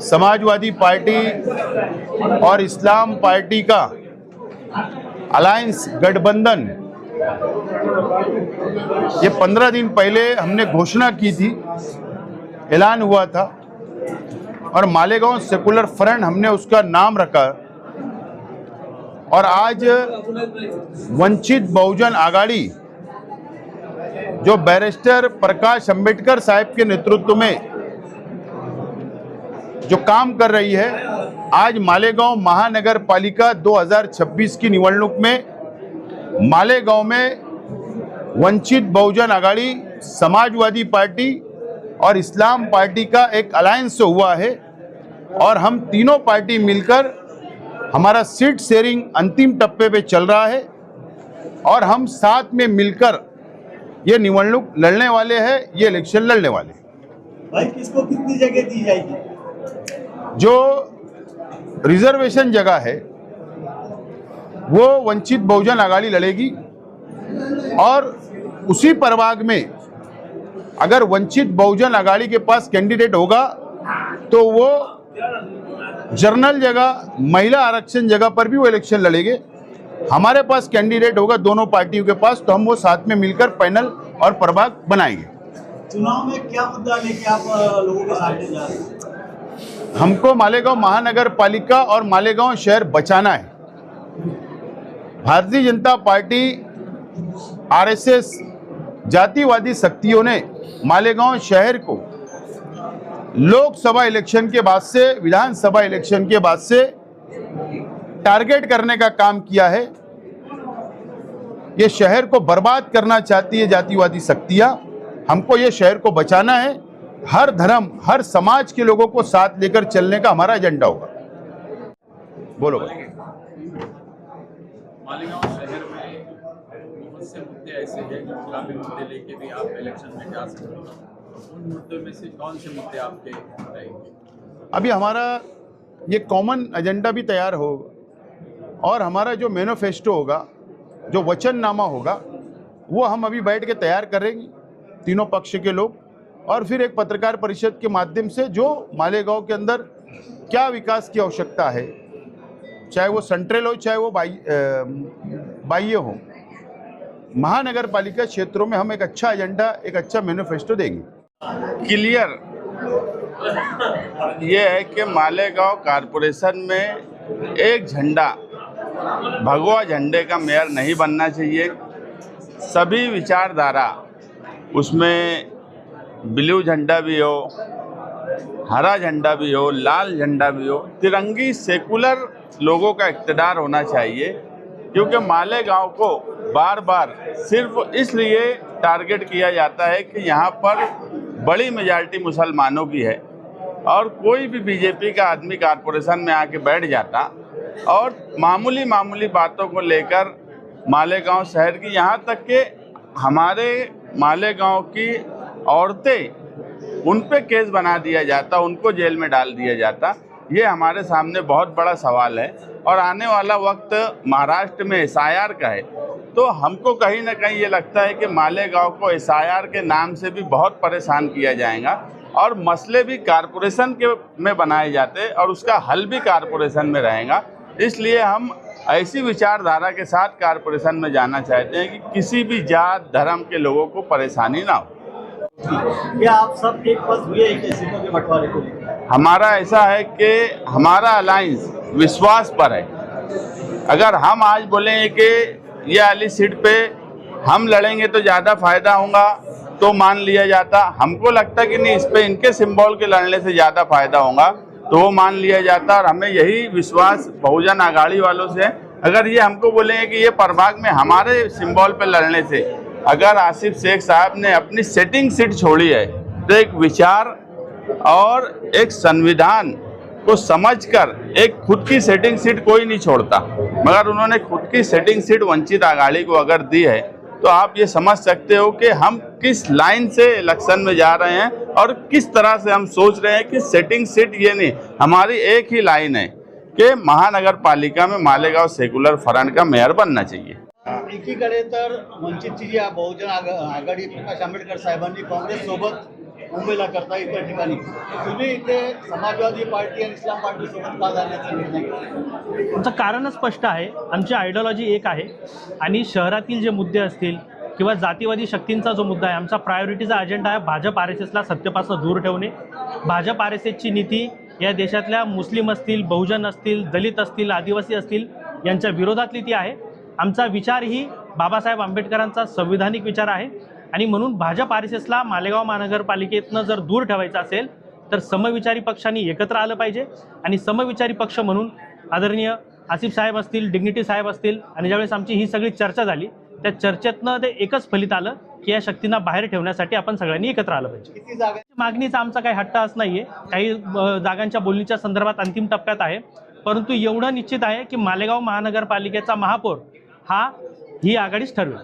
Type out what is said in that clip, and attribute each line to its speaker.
Speaker 1: Samajwadi party और इस्लाम party का alliance गठबंधन ये 15 दिन पहले हमने घोषणा की थी, ऐलान हुआ था और मालेगांव सेकुलर फ्रंट हमने उसका नाम रखा। और आज वंचित बहुजन आघाड़ी जो बैरिस्टर प्रकाश अंबेडकर साहब के नेतृत्व में जो काम कर रही है, आज मालेगांव महानगर पालिका 2026 की निवडणूक में मालेगांव में वंचित बहुजन आघाड़ी, समाजवादी पार्टी और इस्लाम पार्टी का एक अलायंस हुआ है और हम तीनों पार्टी मिलकर हमारा सीट शेयरिंग अंतिम टप्पे पे चल रहा है और हम साथ में मिलकर ये निवडणूक लड़ने वाले हैं, ये इलेक्शन लड़ने वाले हैं।
Speaker 2: भाई किसको कितनी जगह दी जाएगी?
Speaker 1: जो रिजर्वेशन जगह है वो वंचित बहुजन आघाड़ी लड़ेगी और उसी प्रभाग में अगर वंचित बहुजन आघाड़ी के पास कैंडिडेट होगा तो वो जनरल जगह, महिला आरक्षण जगह पर भी वो इलेक्शन लड़ेंगे। हमारे पास कैंडिडेट होगा दोनों पार्टियों के पास, तो हम वो साथ में मिलकर पैनल और प्रभाग बनाएंगे।
Speaker 2: चुनाव में क्या मुद्दा लेके आप लोगों के सामने जा रहे हैं?
Speaker 1: हमको मालेगांव महानगर पालिका और मालेगांव शहर बचाना है। भारतीय जनता पार्टी, आरएसएस, जातिवादी शक्तियों ने मालेगांव शहर को लोकसभा इलेक्शन के बाद से, विधानसभा इलेक्शन के बाद से टारगेट करने का काम किया है। ये शहर को बर्बाद करना चाहती है जातिवादी शक्तियां। हमको ये शहर को बचाना है। हर धर्म, हर समाज के लोगों को साथ लेकर चलने का हमारा एजेंडा होगा। बोलो भाई।
Speaker 3: मालेगांव शहर में बहुत से मुद्दे ऐसे हैं जो इस्लामी मुद्दे लेके भी आप इलेक्शन में जा सकते हो। उन मुद्दों में से कौन से मुद्दे आपके रहेंगे?
Speaker 1: अभी हमारा ये कॉमन एजेंडा भी तैयार होगा और हमारा जो मैनिफेस्टो होगा, जो वचननामा होगा, वो हम अभी बैठ के तैयार करेंगे तीनों पक्ष के लोग, और फिर एक पत्रकार परिषद के माध्यम से जो मालेगांव के अंदर क्या विकास की आवश्यकता है, चाहे वो सेंट्रल हो चाहे वो बाह्य हो, महानगर पालिका क्षेत्रों में हम एक अच्छा एजेंडा, एक अच्छा मैनिफेस्टो देंगे। क्लियर ये है कि मालेगांव कारपोरेशन में एक झंडा, भगवा झंडे का मेयर नहीं बनना चाहिए। सभी विचारधारा, उसमें ब्लू झंडा भी हो, हरा झंडा भी हो, लाल झंडा भी हो, तिरंगी सेकुलर लोगों का इक़्तिदार होना चाहिए। क्योंकि मालेगांव को बार बार सिर्फ इसलिए टारगेट किया जाता है कि यहाँ पर बड़ी मेजॉरिटी मुसलमानों की है और कोई भी बीजेपी का आदमी कारपोरेशन में आके बैठ जाता और मामूली बातों को लेकर मालेगांव शहर की, यहाँ तक कि हमारे मालेगांव की औरतें, उन पे केस बना दिया जाता, उनको जेल में डाल दिया जाता। ये हमारे सामने बहुत बड़ा सवाल है और आने वाला वक्त महाराष्ट्र में एसआईआर का है, तो हमको कहीं ना कहीं ये लगता है कि मालेगांव को एसआईआर के नाम से भी बहुत परेशान किया जाएगा और मसले भी कारपोरेशन के में बनाए जाते और उसका हल भी कारपोरेशन में रहेगा। इसलिए हम ऐसी विचारधारा के साथ कारपोरेशन में जाना चाहते हैं कि किसी भी जात धर्म के लोगों को परेशानी ना हो।
Speaker 2: क्या आप सब एक पद हुए हैं सीटों के बंटवारे को लेकर?
Speaker 1: हमारा ऐसा है कि हमारा अलायंस विश्वास पर है। अगर हम आज बोलेंगे कि ये वाली सीट पे हम लड़ेंगे तो ज़्यादा फायदा होगा तो मान लिया जाता। हमको लगता कि नहीं, इस पे इनके सिंबल के लड़ने से ज़्यादा फायदा होगा तो वो मान लिया जाता और हमें यही विश्वास बहुजन आघाड़ी वालों से है। अगर ये हमको बोलेंगे कि ये प्रभाग में हमारे सिंबल पे लड़ने से, अगर आसिफ शेख साहब ने अपनी सेटिंग सीट छोड़ी है तो एक विचार और एक संविधान को समझकर एक खुद की सेटिंग सीट कोई नहीं छोड़ता, मगर उन्होंने खुद की सेटिंग सीट वंचित आघाड़ी को अगर दी है तो आप ये समझ सकते हो कि हम किस लाइन से इलेक्शन में जा रहे हैं और किस तरह से हम सोच रहे हैं कि सेटिंग सीट ये नहीं, हमारी एक ही लाइन है कि महानगर पालिका में मालेगांव सेक्युलर फ्रंट का मेयर बनना चाहिए।
Speaker 2: एकीकडे तर वंचितची जी बहुजन आघाडी प्रकाश आंबेडकर साहेबांनी काँग्रेस सोबत मुंबईला करता इतर ठिकाणी तुम्ही इथे समाजवादी पार्टी आणि इस्लाम पार्टी सोबत का जाण्याचा निर्णय घेतला?
Speaker 4: तुमचं कारणच स्पष्ट आहे. आमची आयडिओलॉजी एक आहे आणि शहरातील जे मुद्दे असतील किंवा जातीवादी शक्तींचा जो मुद्दा आहे, आमचा प्रायोरिटीचा अजेंडा आहे भाजप आर एस एसला सत्तेपासून दूर ठेवणे. भाजप आर एस एसची नीती या देशातल्या मुस्लिम असतील, बहुजन असतील, दलित असतील, आदिवासी असतील यांच्या विरोधातली ती आहे. आमचा विचार ही बाबासाहेब आंबेडकरांचा संविधानिक विचार आहे आणि म्हणून भाजप आर एस एसला मालेगाव महानगरपालिकेतनं जर दूर ठेवायचं असेल तर समविचारी पक्षांनी एकत्र आलं पाहिजे आणि समविचारी पक्ष म्हणून आदरणीय आसिफ साहेब असतील, डिग्निटी साहेब असतील आणि ज्यावेळेस आमची ही सगळी चर्चा झाली त्या चर्चेतनं ते एकच फलित आलं की या शक्तींना बाहेर ठेवण्यासाठी आपण सगळ्यांनी एकत्र आलं पाहिजे.
Speaker 2: किती जागा?
Speaker 4: मागणीचा आमचा काही हट्ट असं नाही आहे. काही जागांच्या बोलणीच्या संदर्भात अंतिम टप्प्यात आहे, परंतु एवढं निश्चित आहे की मालेगाव महानगरपालिकेचा महापौर ही आघाडीच ठरवेल.